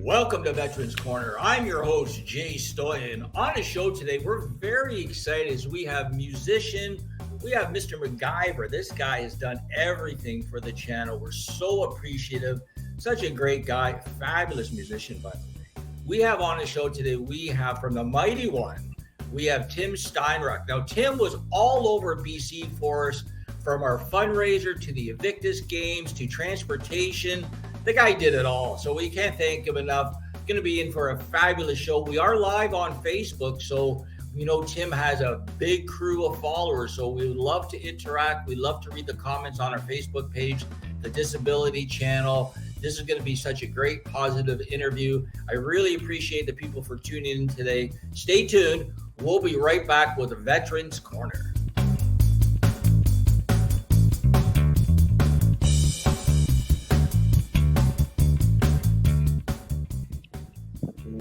Welcome to Veterans Corner. I'm your host, Jay Stoyan. On the show today, we're very excited as we have musician, we have Mr. MacGyver. This guy has done everything for the channel. We're so appreciative. Such a great guy, fabulous musician, by the way. We have on the show today, we have from the Mighty One, we have Tim Steinruck. Now, Tim was all over BC for us, from our fundraiser to the Invictus Games to transportation. The guy did it all, so we can't thank him enough. Going to be in for a fabulous show. We are live on Facebook, so we know Tim has a big crew of followers, so we would love to interact. We love to read the comments on our Facebook page, the Disability Channel. This is going to be such a great, positive interview. I really appreciate the people for tuning in today. Stay tuned. We'll be right back with the Veterans Corner.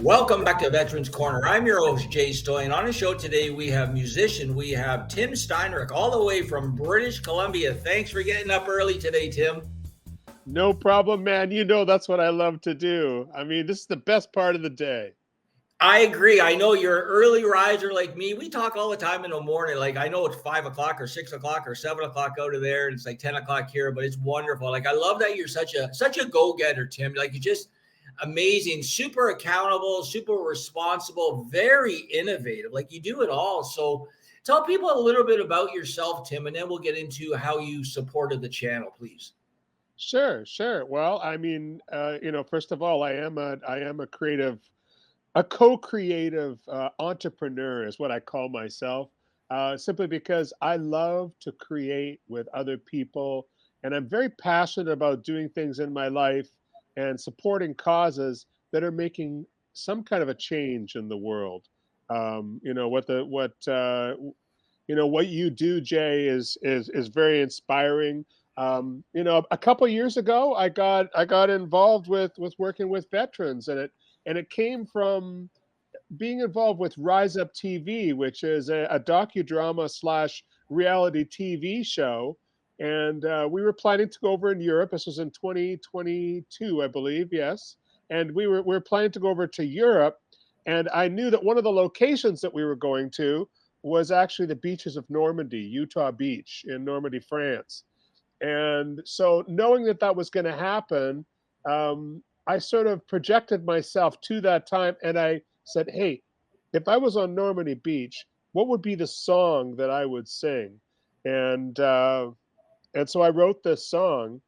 Welcome back to Veterans Corner. I'm your host, Jay Stoyan. On the show today, we have musician. We have Tim Steinruck, all the way from British Columbia. Thanks for getting up early today, Tim. No problem, man. You know that's what I love to do. I mean, this is the best part of the day. I agree. I know you're an early riser like me. We talk all the time in the morning. Like, I know it's 5 o'clock or 6 o'clock or 7 o'clock out of there, and it's like 10 o'clock here, but it's wonderful. Like, I love that you're such a go-getter, Tim. Like, you just amazing, super accountable, super responsible, very innovative. Like, you do it all. So tell people a little bit about yourself, Tim, and then we'll get into how you supported the channel, please. Sure. Well, I mean, first of all, I am a creative, a co-creative entrepreneur is what I call myself, simply because I love to create with other people, and I'm very passionate about doing things in my life and supporting causes that are making some kind of a change in the world. What you do, Jay, is very inspiring. A couple years ago, I got involved with working with veterans, and it came from being involved with Rise Up TV, which is a docudrama / reality TV show. And we were planning to go over in Europe. This was in 2022, I believe. Yes. And we were planning to go over to Europe. And I knew that one of the locations that we were going to was actually the beaches of Normandy, Utah Beach in Normandy, France. And so knowing that was going to happen, I sort of projected myself to that time. And I said, hey, if I was on Normandy Beach, what would be the song that I would sing? And so I wrote this song,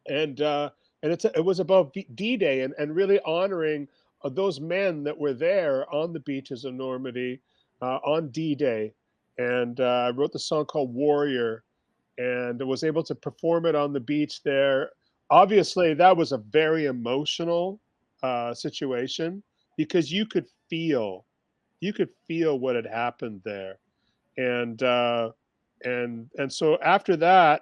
and it was about D-Day and really honoring those men that were there on the beaches of Normandy on D-Day. And I wrote the song called Warrior, and was able to perform it on the beach there. Obviously, that was a very emotional situation, because you could feel what had happened there. And so after that,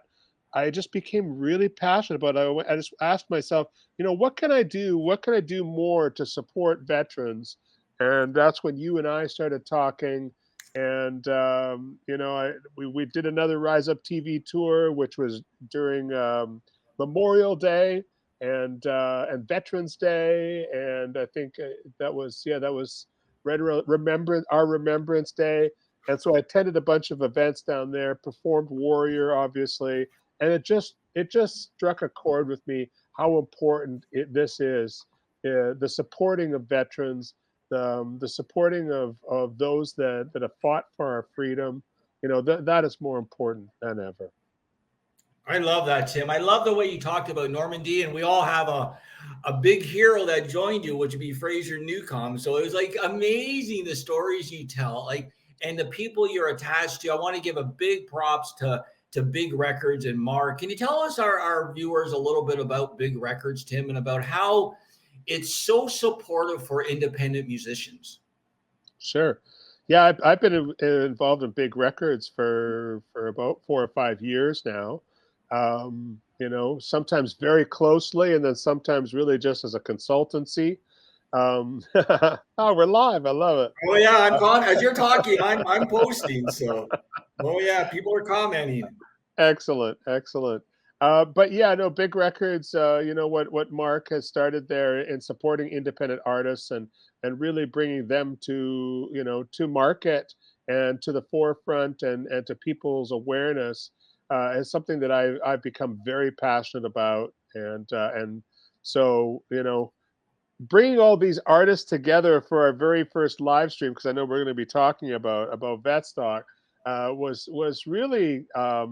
I just became really passionate about it. I just asked myself, what can I do? What can I do more to support veterans? And that's when you and I started talking. And we did another Rise Up TV tour, which was during Memorial Day and Veterans Day, and I think that was right around Remembrance Day. And so I attended a bunch of events down there, performed Warrior, obviously, and it just struck a chord with me how important this is, the supporting of veterans, the supporting of those that have fought for our freedom. That is more important than ever. I love that, Tim. I love the way you talked about Normandy, and we all have a big hero that joined you, which would be Fraser Newcomb. So it was like amazing the stories you tell, like, and the people you're attached to. I want to give a big props to Big Records and Mark. Can you tell us, our viewers, a little bit about Big Records, Tim, and about how it's so supportive for independent musicians? Sure. Yeah, I've been involved in Big Records for about 4 or 5 years now. Sometimes very closely, and then sometimes really just as a consultancy. Oh, we're live. I love it. Oh yeah, as you're talking, I'm posting. So, oh yeah, people are commenting. Excellent. But yeah, no, big records. What Mark has started there in supporting independent artists and really bringing them to to market and to the forefront and to people's awareness is something that I've become very passionate about. And so bringing all these artists together for our very first live stream, because I know we're going to be talking about Vetstock, was really a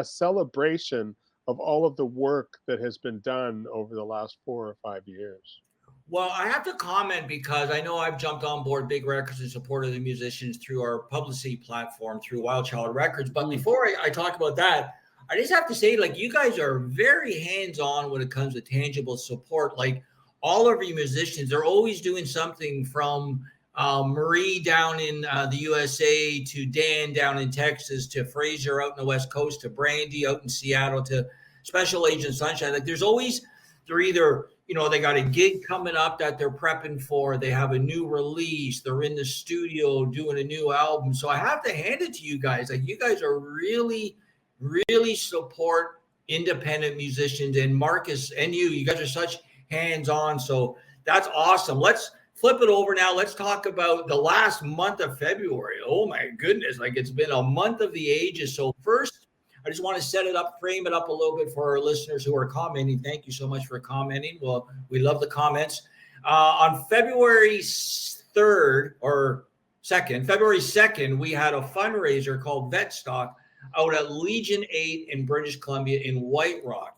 celebration of all of the work that has been done over the last 4 or 5 years. Well, I have to comment because I know I've jumped on board Big Records in support of the musicians through our publicity platform through Wild Child Records. But Mm. before I talk about that, I just have to say, like, you guys are very hands on when it comes to tangible support. Like, all of you musicians are always doing something from Marie down in the USA to Dan down in Texas to Fraser out in the West Coast to Brandy out in Seattle to Special Agent Sunshine. Like, there's always, they're either they got a gig coming up that they're prepping for. They have a new release. They're in the studio doing a new album. So I have to hand it to you guys. Like, you guys are really, really support independent musicians. And Marcus and you guys are such hands-on. So that's awesome. Let's flip it over now. Let's talk about the last month of February. Oh my goodness. Like, it's been a month of the ages. So first, I just want to set it up, frame it up a little bit for our listeners who are commenting. Thank you so much for commenting. Well, we love the comments. On February 3rd or 2nd, February 2nd, we had a fundraiser called Vetstock out at Legion 8 in British Columbia in White Rock.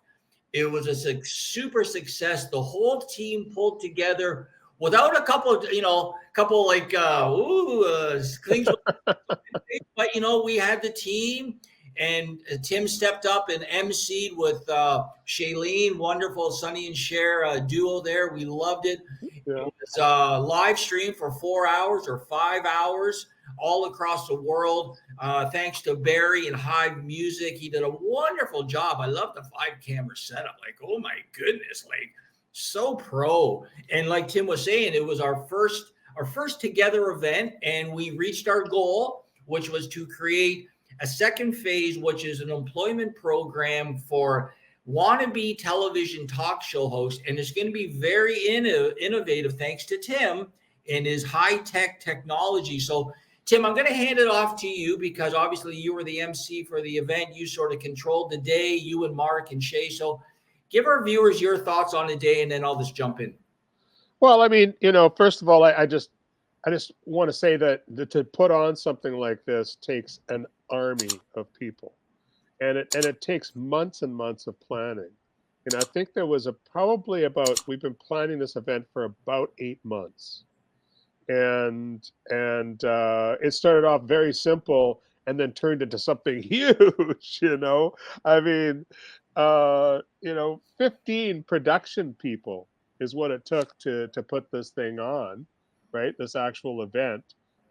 It was a super success. The whole team pulled together without a couple of, things. But, we had the team. And Tim stepped up and emceed with Shailene, wonderful Sonny and Cher duo there. We loved it. Yeah. It was live stream for 4 hours or 5 hours all across the world. Thanks to Barry and Hive Music. He did a wonderful job. I love the 5-camera setup. Like, oh my goodness, like so pro. And like Tim was saying, it was our first together event, and we reached our goal, which was to create a second phase, which is an employment program for wannabe television talk show hosts. And it's going to be very innovative thanks to Tim and his high-tech technology. So, Tim, I'm going to hand it off to you because obviously you were the MC for the event. You sort of controlled the day, you and Mark and Shay. So give our viewers your thoughts on the day, and then I'll just jump in. Well, I mean, first of all, I just want to say that to put on something like this takes an army of people, and it takes months and months of planning. And I think there was we've been planning this event for about 8 months, and it started off very simple and then turned into something huge. I mean, 15 production people is what it took to put this thing on, right? This actual event,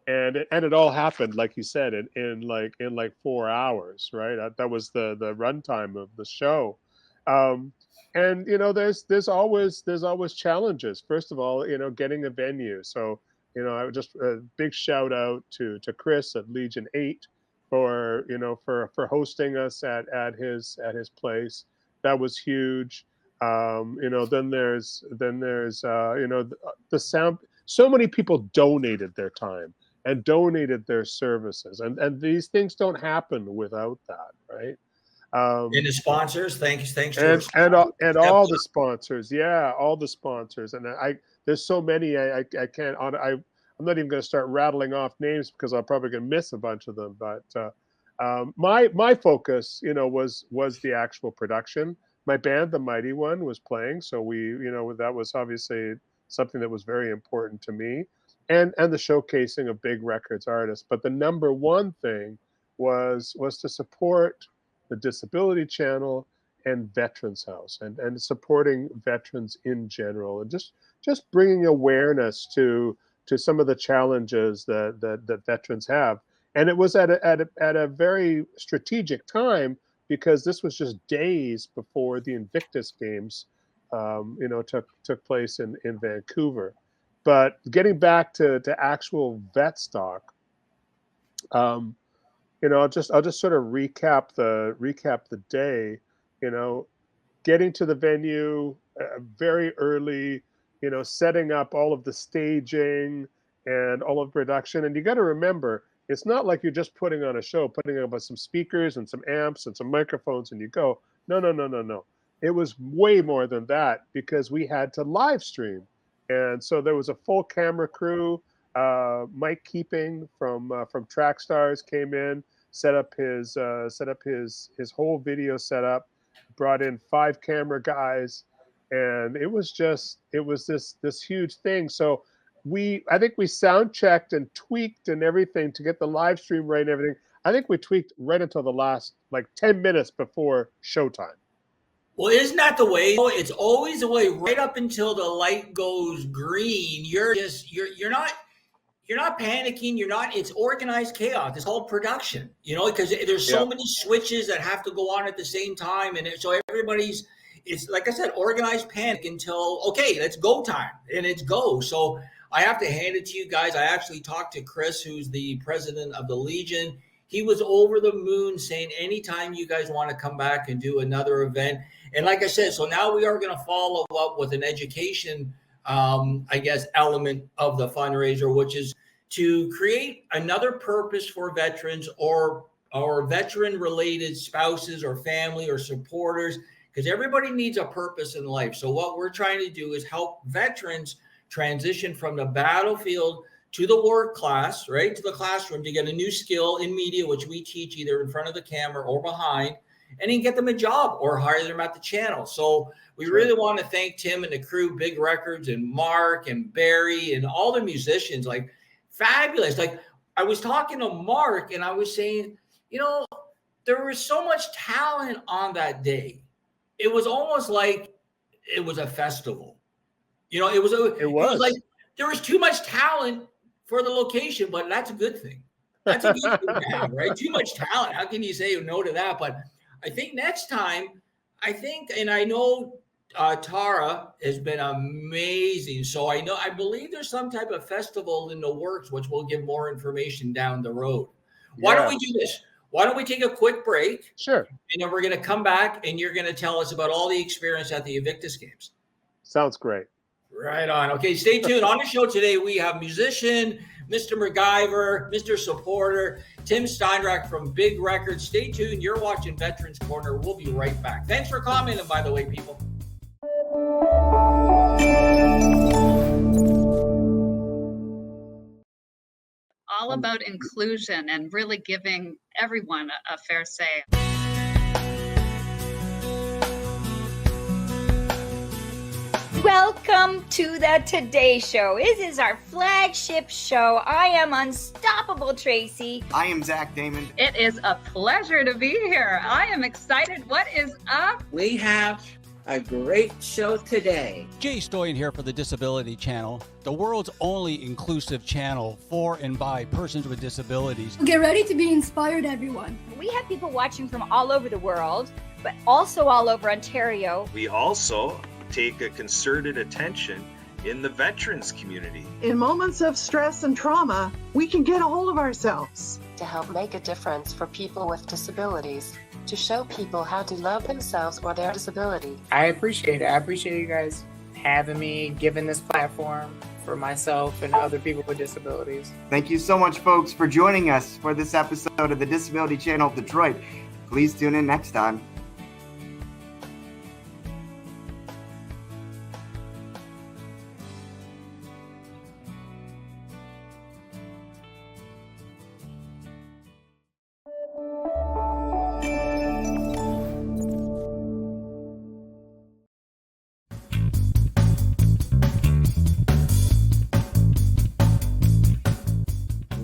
and it all happened, like you said, in like 4 hours, right? That was the runtime of the show. Um, and there's always challenges. First of all, getting a venue. So I would just a big shout out to Chris at Legion 8 for for hosting us at his place. That was huge. Then there's the sound. So many people donated their time and donated their services, and these things don't happen without that, right? And the sponsors, thanks to our And all the sponsors, yeah, all the sponsors, and there's so many I can't I'm not even going to start rattling off names because I'm probably going to miss a bunch of them. But my focus, was the actual production. My band, the Mighty One, was playing, so that was obviously something that was very important to me, and the showcasing of big records artists. But the number one thing was to support the Disability Channel and Veterans House, and supporting veterans in general, and just bringing awareness to some of the challenges that veterans have. And it was at a very strategic time because this was just days before the Invictus Games, took place in Vancouver. But getting back to actual Vetstock, I'll just sort of recap the day. you know, getting to the venue very early, setting up all of the staging and all of production. And you got to remember, it's not like you're just putting on a show, putting up some speakers and some amps and some microphones and you go. No, no, no, no, no. It was way more than that because we had to live stream. And so there was a full camera crew. Mike Keeping from Trackstars came in, set up his whole video setup, brought in 5 camera guys, and it was this huge thing. So I think we sound checked and tweaked and everything to get the live stream right and everything. I think we tweaked right until the last like 10 minutes before showtime. Well, isn't that the way? It's always the way right up until the light goes green. You're not panicking. It's organized chaos. It's called production, because there's so many switches that have to go on at the same time. And so it's like I said, organized panic until, okay, let's go time. And it's go. So I have to hand it to you guys. I actually talked to Chris, who's the president of the Legion. He was over the moon saying, anytime you guys want to come back and do another event. And like I said, so now we are going to follow up with an education element of the fundraiser, which is to create another purpose for veterans or veteran-related spouses or family or supporters, because everybody needs a purpose in life. So what we're trying to do is help veterans transition from the battlefield to the work class, right, to the classroom, to get a new skill in media, which we teach either in front of the camera or behind, and then get them a job or hire them at the channel. So we really want to thank Tim and the crew, Big Records, and Mark and Barry and all the musicians, like fabulous. Like I was talking to Mark and I was saying, there was so much talent on that day. It was almost like it was a festival. It was like there was too much talent for the location, but that's a good thing. That's a good thing to have, right? Too much talent. How can you say no to that? But I think next time, and I know Tara has been amazing. So I believe there's some type of festival in the works, which we'll give more information down the road. Why don't we do this? Why don't we take a quick break? Sure. And then we're going to come back and you're going to tell us about all the experience at the Invictus Games. Sounds great. Right on. Okay, stay tuned. On the show today, we have musician, Mr. MacGyver, Mr. Supporter, Tim Steinruck from Big Records. Stay tuned. You're watching Veterans Corner. We'll be right back. Thanks for commenting, by the way, people. All about inclusion and really giving everyone a fair say. Welcome to the Today Show. This is our flagship show. I am Unstoppable Tracy. I am Zach Damon. It is a pleasure to be here. I am excited. What is up? We have a great show today. Jay Stoyan here for the Disability Channel, the world's only inclusive channel for and by persons with disabilities. Get ready to be inspired, everyone. We have people watching from all over the world, but also all over Ontario. We also take a concerted attention in the veterans community. In moments of stress and trauma, we can get a hold of ourselves. To help make a difference for people with disabilities, to show people how to love themselves or their disability. I appreciate it. I appreciate you guys having me, giving this platform for myself and other people with disabilities. Thank you so much, folks, for joining us for this episode of the Disability Channel of Detroit. Please tune in next time.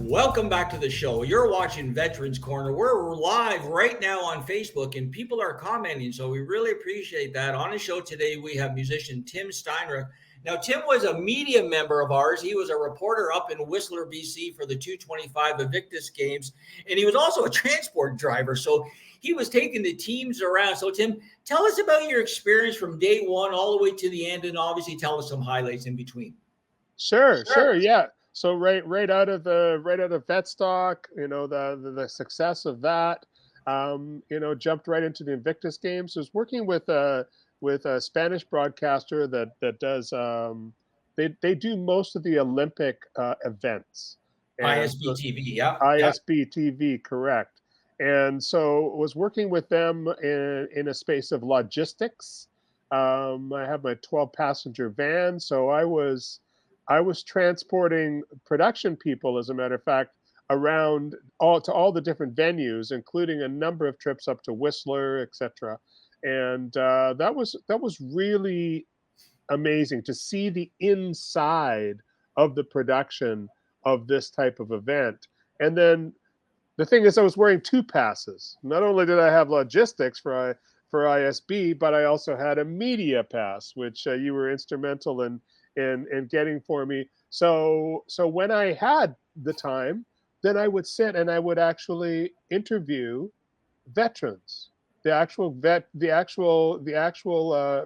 Welcome back to the show. You're watching Veterans Corner. We're live right now on Facebook and people are commenting, so we really appreciate that. On the show today, we have musician Tim Steinruck. Now, Tim was a media member of ours. He was a reporter up in Whistler, BC for the 225 Invictus Games, and he was also a transport driver, so he was taking the teams around. So, Tim, tell us about your experience from day one all the way to the end, and obviously tell us some highlights in between. Sure, yeah. So right out of Vetstock, the success of that, jumped right into the Invictus Games. Was working with a Spanish broadcaster that does they do most of the Olympic events. And ISB TV, yeah, yeah. ISB TV, correct. And so was working with them in a space of logistics. I have my 12-passenger van, so I was transporting production people, as a matter of fact, around all the different venues, including a number of trips up to Whistler, etc. And that was really amazing to see the inside of the production of this type of event. And then the thing is, I was wearing two passes. Not only did I have logistics for ISB, but I also had a media pass, which you were instrumental in getting for me. So when I had the time, then I would sit and I would actually interview veterans, the actual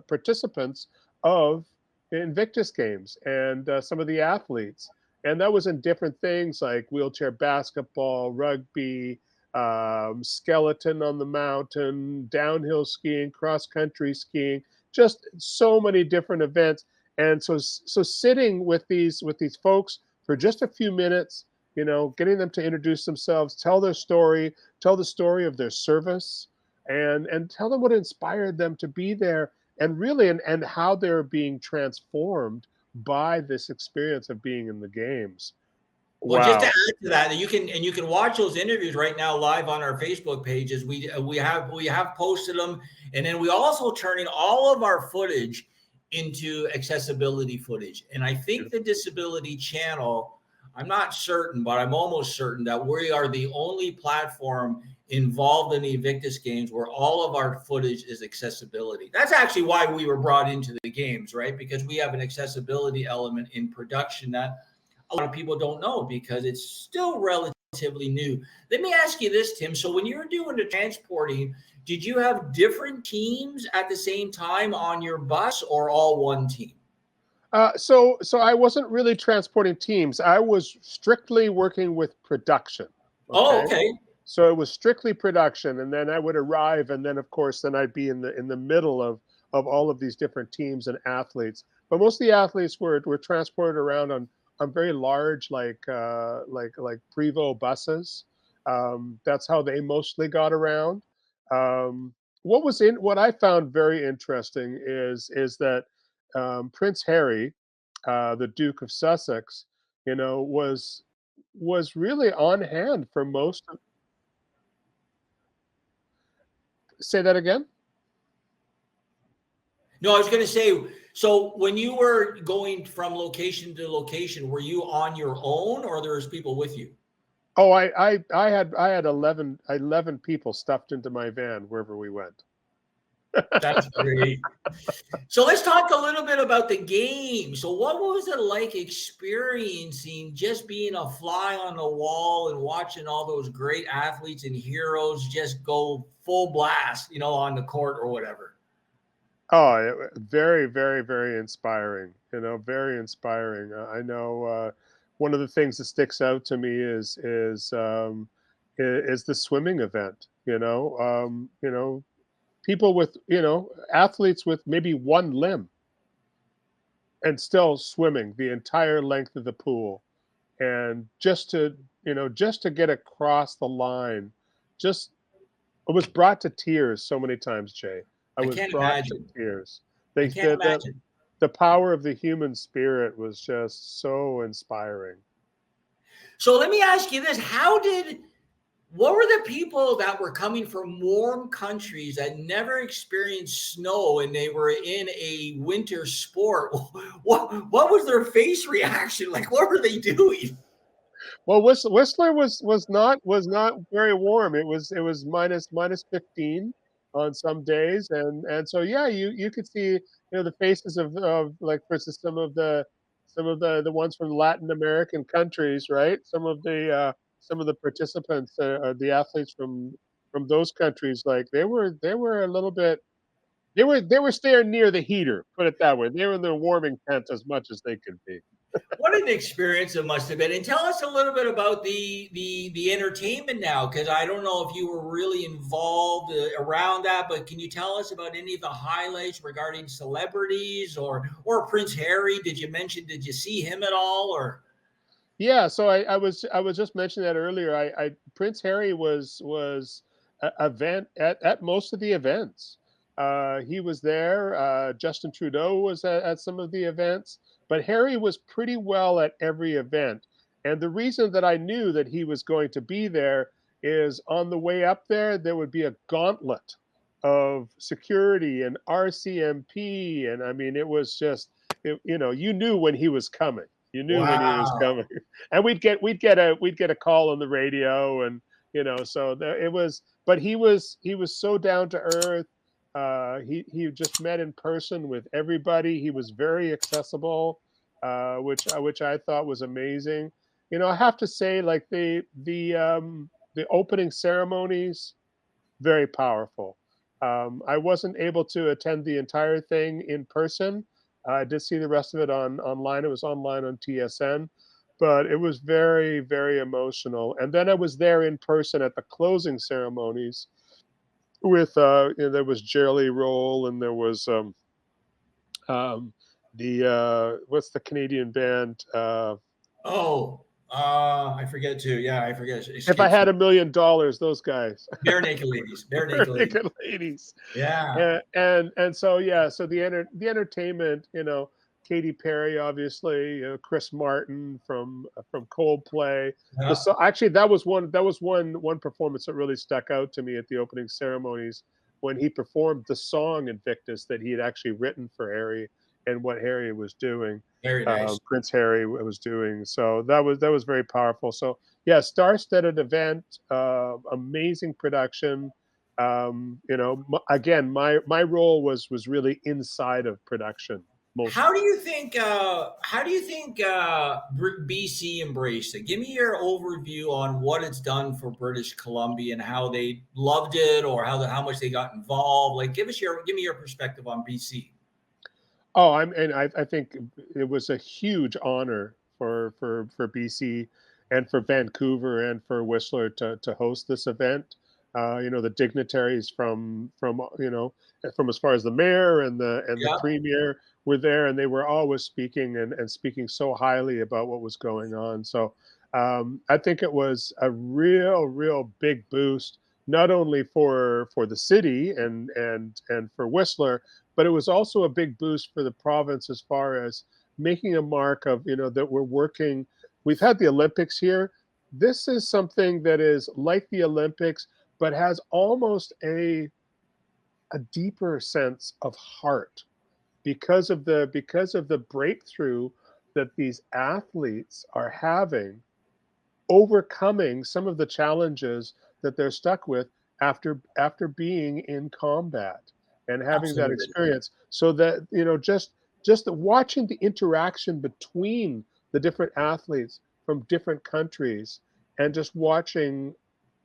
participants of Invictus Games, and some of the athletes. And that was in different things like wheelchair basketball, rugby, skeleton on the mountain, downhill skiing, cross country skiing, just so many different events. And so sitting with these folks for just a few minutes, getting them to introduce themselves, tell their story, tell the story of their service, and tell them what inspired them to be there, and really and how they're being transformed by this experience of being in the games. Well, just to Wow. add to that, you can watch those interviews right now live on our Facebook pages. We have posted them, and then we also turning all of our footage into accessibility footage. And I think the Disability Channel, I'm not certain, but I'm almost certain that we are the only platform involved in the Invictus Games where all of our footage is accessibility. That's actually why we were brought into the games, right? Because we have an accessibility element in production that a lot of people don't know because it's still relatively new. Let me ask you this, Tim. So when you were doing the transporting, did you have different teams at the same time on your bus, or all one team? So I wasn't really transporting teams. I was strictly working with production. Oh, okay. So it was strictly production, and then I would arrive, and then of course, then I'd be in the middle of all of these different teams and athletes. But most of the athletes were transported around on very large, like Prevost buses. That's how they mostly got around. What I found very interesting is that Prince Harry, the Duke of Sussex, was really on hand for most of. Say that again? No, I was going to say, so when you were going from location to location, were you on your own, or there was people with you? Oh, I had 11 people stuffed into my van wherever we went. That's great. So let's talk a little bit about the game. So what was it like experiencing just being a fly on the wall and watching all those great athletes and heroes just go full blast, on the court or whatever? Oh, very, very, very inspiring. Very inspiring. I know one of the things that sticks out to me is the swimming event. People with athletes with maybe one limb and still swimming the entire length of the pool, and just to get across the line, it was brought to tears so many times, Jay. I was can't brought imagine. to tears. I can't imagine. The power of the human spirit was just so inspiring. So let me ask you this: what were the people that were coming from warm countries that never experienced snow and they were in a winter sport? What was their face reaction? Like, what were they doing? Well, Whistler was not very warm. It was minus 15 on some days, and so yeah, you could see the faces of like, for instance, some of the ones from Latin American countries, right? Some of the participants, the athletes from those countries, like they were a little bit. They were staying near the heater. Put it that way. They were in their warming tent as much as they could be. What an experience it must have been. And tell us a little bit about the entertainment now, because I don't know if you were really involved around that, but can you tell us about any of the highlights regarding celebrities or Prince Harry? Did you see him at all, or? Yeah, so I was just mentioning that earlier. I Prince Harry was a event at most of the events. He was there. Justin Trudeau was at some of the events, but Harry was pretty well at every event. And the reason that I knew that he was going to be there is on the way up there, there would be a gauntlet of security and RCMP, and I mean, it was just, you knew when he was coming. You knew when he was Wow. coming, and we'd get a call on the radio, and so there, it was. But he was so down to earth. He just met in person with everybody. He was very accessible, which I thought was amazing. I have to say, like the opening ceremonies, very powerful. I wasn't able to attend the entire thing in person. I did see the rest of it online. It was online on TSN, but it was very, very emotional. And then I was there in person at the closing ceremonies with there was Jelly Roll, and there was um, the what's the Canadian band? Oh, I forget too. Yeah, I forget. It If I escapes had me. $1 million, those guys. Bare Naked Ladies. Bare Bare Naked Ladies. naked ladies. Yeah. And so yeah, so the entertainment, Katy Perry, obviously, Chris Martin from Coldplay. Yeah. So actually, that was one performance that really stuck out to me at the opening ceremonies when he performed the song Invictus that he had actually written for Harry and what Harry was doing. Very nice. Prince Harry was doing. So that was very powerful. So yeah, star-studded event, amazing production. Again, my role was really inside of production mostly. How do you think? BC embraced it? Give me your overview on what it's done for British Columbia and how they loved it, or how much they got involved. Like, give me your perspective on BC. Oh, I think it was a huge honor for BC and for Vancouver and for Whistler to host this event. The dignitaries from as far as the mayor and the Yeah. premier were there, and they were always speaking and speaking so highly about what was going on. So I think it was a real big boost, not only for the city and for Whistler, but it was also a big boost for the province as far as making a mark of that we're working. We've had the Olympics here. This is something that is like the Olympics, but has almost a deeper sense of heart because of the breakthrough that these athletes are having, overcoming some of the challenges that they're stuck with after being in combat and having that Absolutely. experience. So that just watching the interaction between the different athletes from different countries, and just watching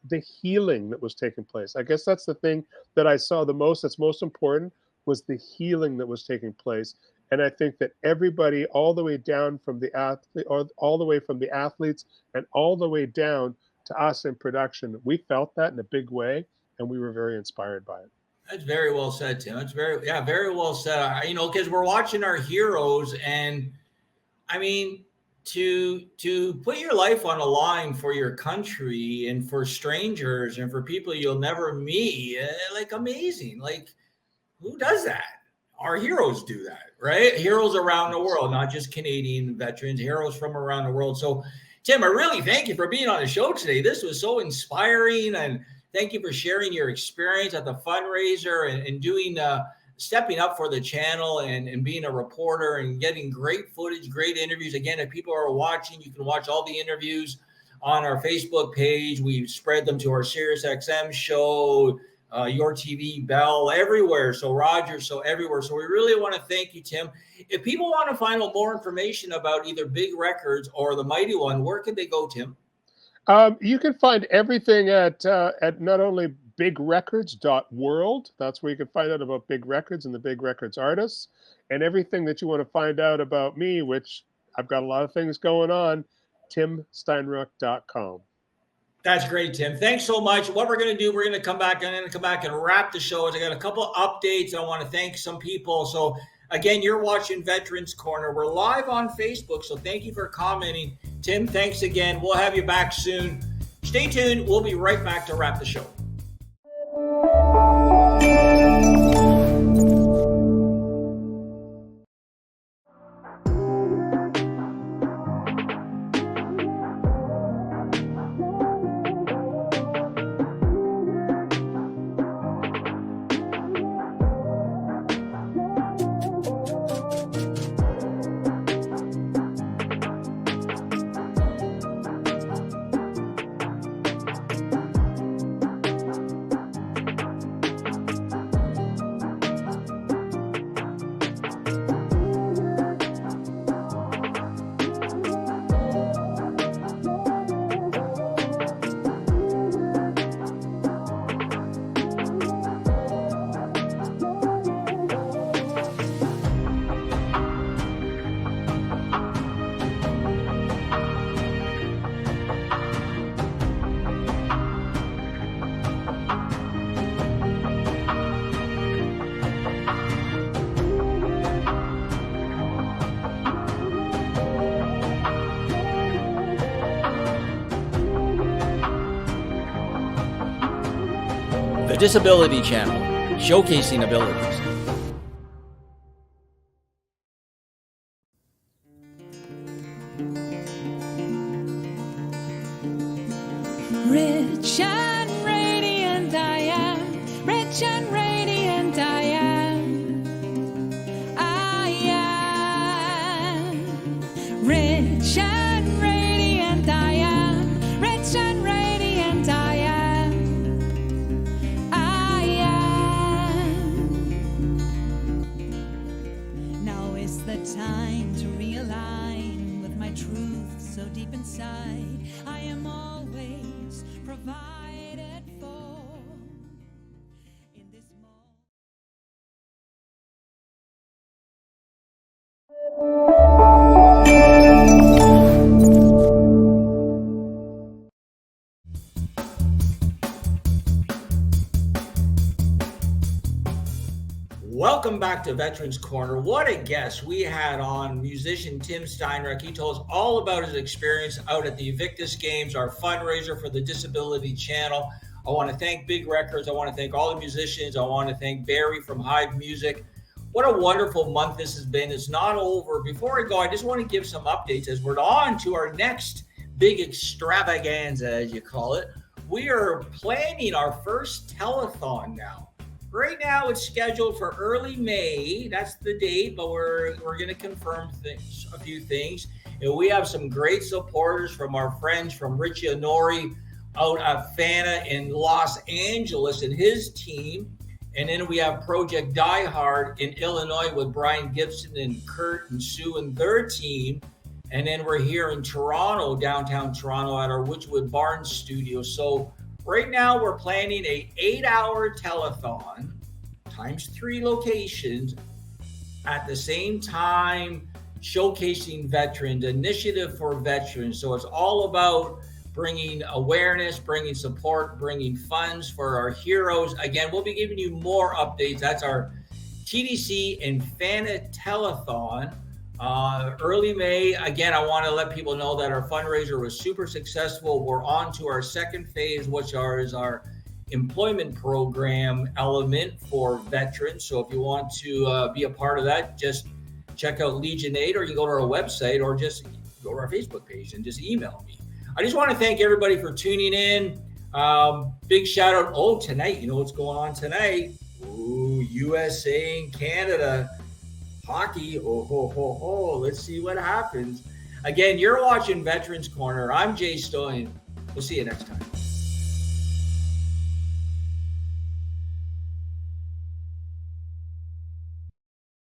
the healing that was taking place. I guess that's the thing that I saw the most, that's most important, was the healing that was taking place. And I think that everybody, all the way down from the athlete, or all the way from the athletes, and all the way down to us in production, we felt that in a big way, and we were very inspired by it. That's very well said, Tim. That's very well said. Because we're watching our heroes, and I mean, to put your life on a line for your country and for strangers and for people you'll never meet, like, amazing. Like, who does that? Our heroes do that, right? Heroes around the world, not just Canadian veterans, heroes from around the world. So, Tim, I really thank you for being on the show today. This was so inspiring, and thank you for sharing your experience at the fundraiser and doing stepping up for the channel and being a reporter and getting great footage, great interviews. Again, if people are watching, you can watch all the interviews on our Facebook page. We spread them to our SiriusXM show, Your TV, Bell, everywhere. So Rogers, so everywhere. So we really want to thank you, Tim. If people want to find out more information about either Big Records or the Mighty One, where can they go, Tim? You can find everything at not only bigrecords.world. That's where you can find out about Big Records and the Big Records artists, and everything that you want to find out about me, which I've got a lot of things going on. TimSteinruck.com. That's great, Tim. Thanks so much. What we're going to do, I'm going to come back and wrap the show. I got a couple updates. I want to thank some people. So again, you're watching Veterans Corner. We're live on Facebook, so thank you for commenting. Tim, thanks again. We'll have you back soon. Stay tuned. We'll be right back to wrap the show. The Disability Channel, showcasing abilities. Rich and radiant I am, rich and radiant I am. I am rich and radiant I am, rich and radiant I am. I am. Now is the time to realign with my truth so deep inside. I am always provided for in this moment. Welcome back to Veterans Corner. What a guest we had on, musician Tim Steinruck. He told us all about his experience out at the Invictus Games, our fundraiser for the Disability Channel. I want to thank Big Records. I want to thank all the musicians. I want to thank Barry from Hive Music. What a wonderful month this has been. It's not over. Before I go, I just want to give some updates as we're on to our next big extravaganza, as you call it. We are planning our first telethon now. Right now, it's scheduled for early May. That's the date, but we're going to confirm a few things. And we have some great supporters from our friends from Richie Honori out at Fana in Los Angeles and his team. And then we have Project Die Hard in Illinois with Brian Gibson and Kurt and Sue and their team. And then we're here in Toronto, downtown Toronto, at our Witchwood Barnes studio. So right now, we're planning a 8-hour telethon times 3 locations at the same time, showcasing veterans, initiative for veterans. So it's all about bringing awareness, bringing support, bringing funds for our heroes. Again, we'll be giving you more updates. That's our TDC and Fana telethon. Early May. Again, I want to let people know that our fundraiser was super successful. We're on to our second phase, which is our employment program element for veterans. So if you want to be a part of that, just check out Legion Aid, or you go to our website, or just go to our Facebook page and just email me. I just want to thank everybody for tuning in. Big shout out. Oh, tonight, you know what's going on tonight? Ooh, USA and Canada. Hockey, let's see what happens. Again, you're watching Veterans Corner. I'm Jay Stoyan. We'll see you next time.